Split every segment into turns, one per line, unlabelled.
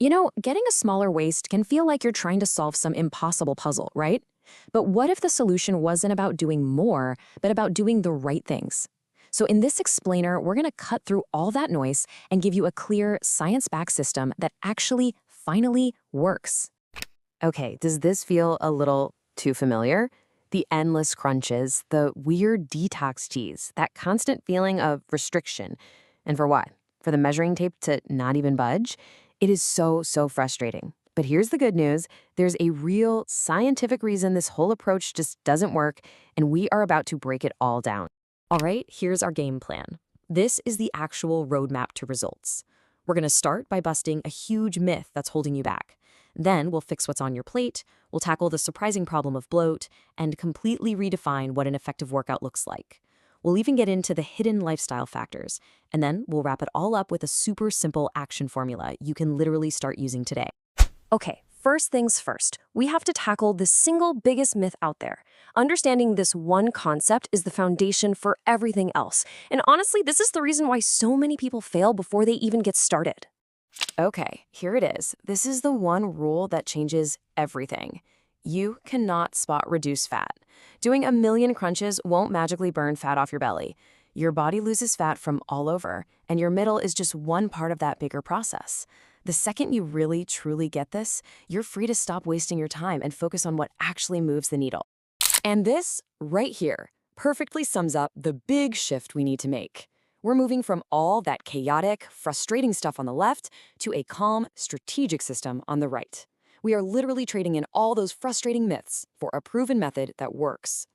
You know, getting a smaller waist can feel like you're trying to solve some impossible puzzle, right? But what if the solution wasn't about doing more, but about doing the right things? So in this explainer, we're going to cut through all that noise and give you a clear, science-backed system that actually, finally works. Okay, does this feel a little too familiar? The endless crunches, the weird detox teas, that constant feeling of restriction. And for what? For the measuring tape to not even budge? It is so frustrating. But here's the good news. There's a real scientific reason this whole approach just doesn't work, and we are about to break it all down. All right, here's our game plan. This is the actual roadmap to results. We're going to start by busting a huge myth that's holding you back. Then we'll fix what's on your plate, we'll tackle the surprising problem of bloat, and completely redefine what an effective workout looks like. We'll even get into the hidden lifestyle factors, and then we'll wrap it all up with a super simple action formula you can literally start using today. Okay, first things first, we have to tackle the single biggest myth out there. Understanding this one concept is the foundation for everything else. And honestly, this is the reason why so many people fail before they even get started. Okay, here it is. This is the one rule that changes everything. You cannot spot reduce fat. Doing a million crunches won't magically burn fat off your belly. Your body loses fat from all over, and your middle is just one part of that bigger process. The second you really, truly get this, you're free to stop wasting your time and focus on what actually moves the needle. And this, right here, perfectly sums up the big shift we need to make. We're moving from all that chaotic, frustrating stuff on the left to a calm, strategic system on the right. We are literally trading in all those frustrating myths for a proven method that works.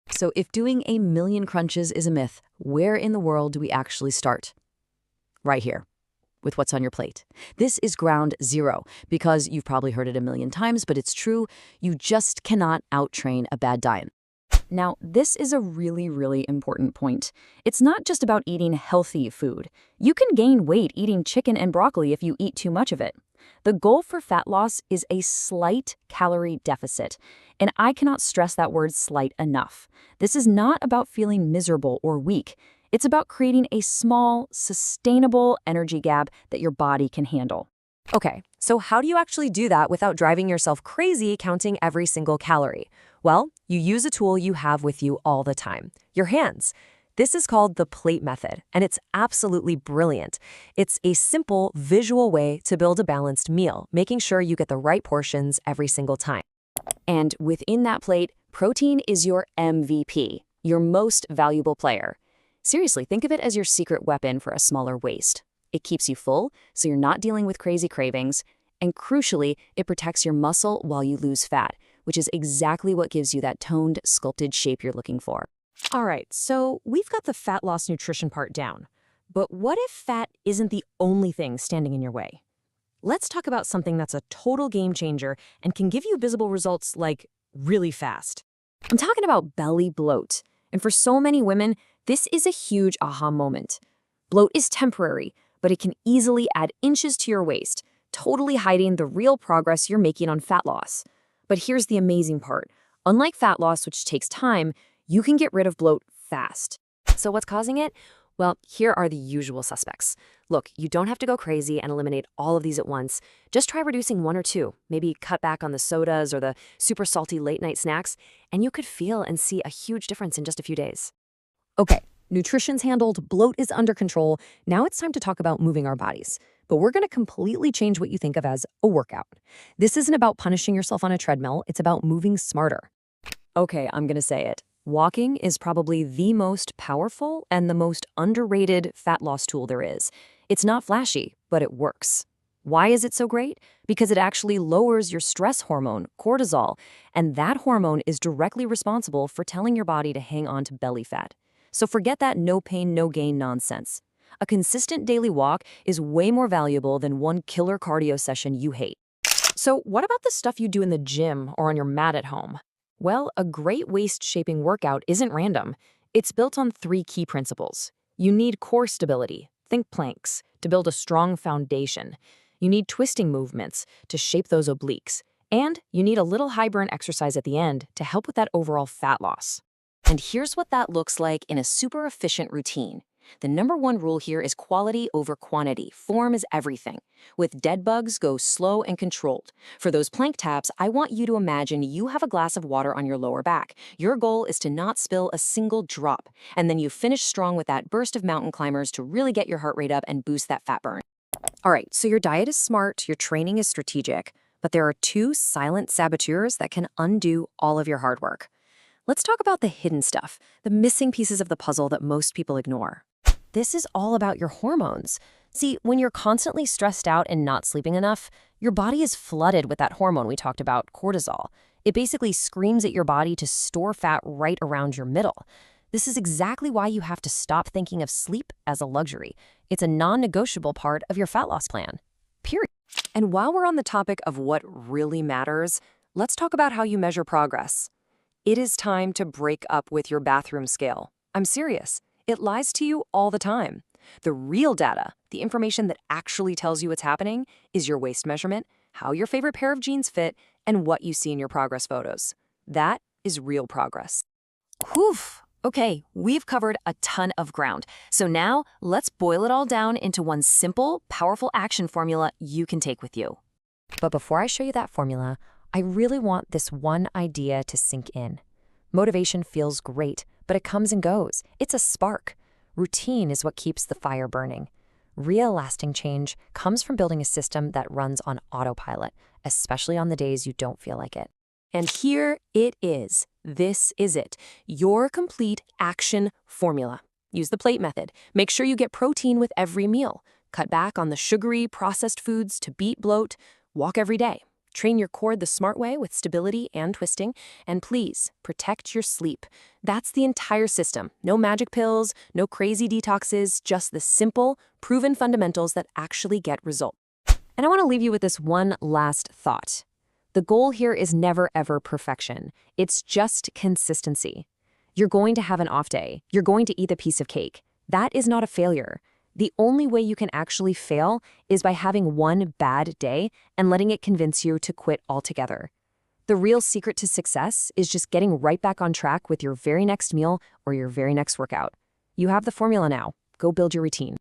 So if doing a million crunches is a myth, where in the world do we actually start? Right here, with what's on your plate. This is ground zero, because you've probably heard it a million times, but it's true. You just cannot out-train a bad diet. Now, this is a really important point. It's not just about eating healthy food. You can gain weight eating chicken and broccoli if you eat too much of it. The goal for fat loss is a slight calorie deficit, and I cannot stress that word slight enough. This is not about feeling miserable or weak. It's about creating a small, sustainable energy gap that your body can handle. Okay, so how do you actually do that without driving yourself crazy counting every single calorie? Well, you use a tool you have with you all the time, your hands. This is called the plate method, and it's absolutely brilliant. It's a simple, visual way to build a balanced meal, making sure you get the right portions every single time. And within that plate, protein is your MVP, your most valuable player. Seriously, think of it as your secret weapon for a smaller waist. It keeps you full, so you're not dealing with crazy cravings, and crucially, it protects your muscle while you lose fat, which is exactly what gives you that toned, sculpted shape you're looking for. All right, so we've got the fat loss nutrition part down. But what if fat isn't the only thing standing in your way? Let's talk about something that's a total game changer and can give you visible results like really fast. I'm talking about belly bloat. And for so many women, this is a huge aha moment. Bloat is temporary, but it can easily add inches to your waist, totally hiding the real progress you're making on fat loss. But here's the amazing part. Unlike fat loss, which takes time, you can get rid of bloat fast. So what's causing it? Well, here are the usual suspects. Look, you don't have to go crazy and eliminate all of these at once. Just try reducing one or two, maybe cut back on the sodas or the super salty late night snacks, and you could feel and see a huge difference in just a few days. Okay, nutrition's handled, bloat is under control. Now it's time to talk about moving our bodies. But we're going to completely change what you think of as a workout. This isn't about punishing yourself on a treadmill, it's about moving smarter. Okay, I'm going to say it. Walking is probably the most powerful and the most underrated fat loss tool there is. It's not flashy, but it works. Why is it so great? Because it actually lowers your stress hormone, cortisol, and that hormone is directly responsible for telling your body to hang on to belly fat. So forget that no pain, no gain nonsense. A consistent daily walk is way more valuable than one killer cardio session you hate. So what about the stuff you do in the gym or on your mat at home? Well, a great waist-shaping workout isn't random. It's built on 3 key principles. You need core stability, think planks, to build a strong foundation. You need twisting movements to shape those obliques. And you need a little high-burn exercise at the end to help with that overall fat loss. And here's what that looks like in a super efficient routine. The number one rule here is quality over quantity. Form is everything. With dead bugs, go slow and controlled. For those plank taps, I want you to imagine you have a glass of water on your lower back. Your goal is to not spill a single drop. And then you finish strong with that burst of mountain climbers to really get your heart rate up and boost that fat burn. All right, so your diet is smart, your training is strategic, but there are two silent saboteurs that can undo all of your hard work. Let's talk about the hidden stuff, the missing pieces of the puzzle that most people ignore. This is all about your hormones. See, when you're constantly stressed out and not sleeping enough, your body is flooded with that hormone we talked about, cortisol. It basically screams at your body to store fat right around your middle. This is exactly why you have to stop thinking of sleep as a luxury. It's a non-negotiable part of your fat loss plan. Period. And while we're on the topic of what really matters, let's talk about how you measure progress. It is time to break up with your bathroom scale. I'm serious. It lies to you all the time. The real data, the information that actually tells you what's happening, is your waist measurement, how your favorite pair of jeans fit, and what you see in your progress photos. That is real progress. Whew. Okay, we've covered a ton of ground. So now let's boil it all down into one simple, powerful action formula you can take with you. But before I show you that formula, I really want this one idea to sink in. Motivation feels great, but it comes and goes. It's a spark. Routine is what keeps the fire burning. Real lasting change comes from building a system that runs on autopilot, especially on the days you don't feel like it. And here it is. This is it. Your complete action formula. Use the plate method. Make sure you get protein with every meal. Cut back on the sugary, processed foods to beat bloat. Walk every day. Train your core the smart way with stability and twisting. And please, protect your sleep. That's the entire system. No magic pills, no crazy detoxes, just the simple, proven fundamentals that actually get results. And I want to leave you with this one last thought. The goal here is never, ever perfection. It's just consistency. You're going to have an off day. You're going to eat a piece of cake. That is not a failure. The only way you can actually fail is by having one bad day and letting it convince you to quit altogether. The real secret to success is just getting right back on track with your very next meal or your very next workout. You have the formula now. Go build your routine.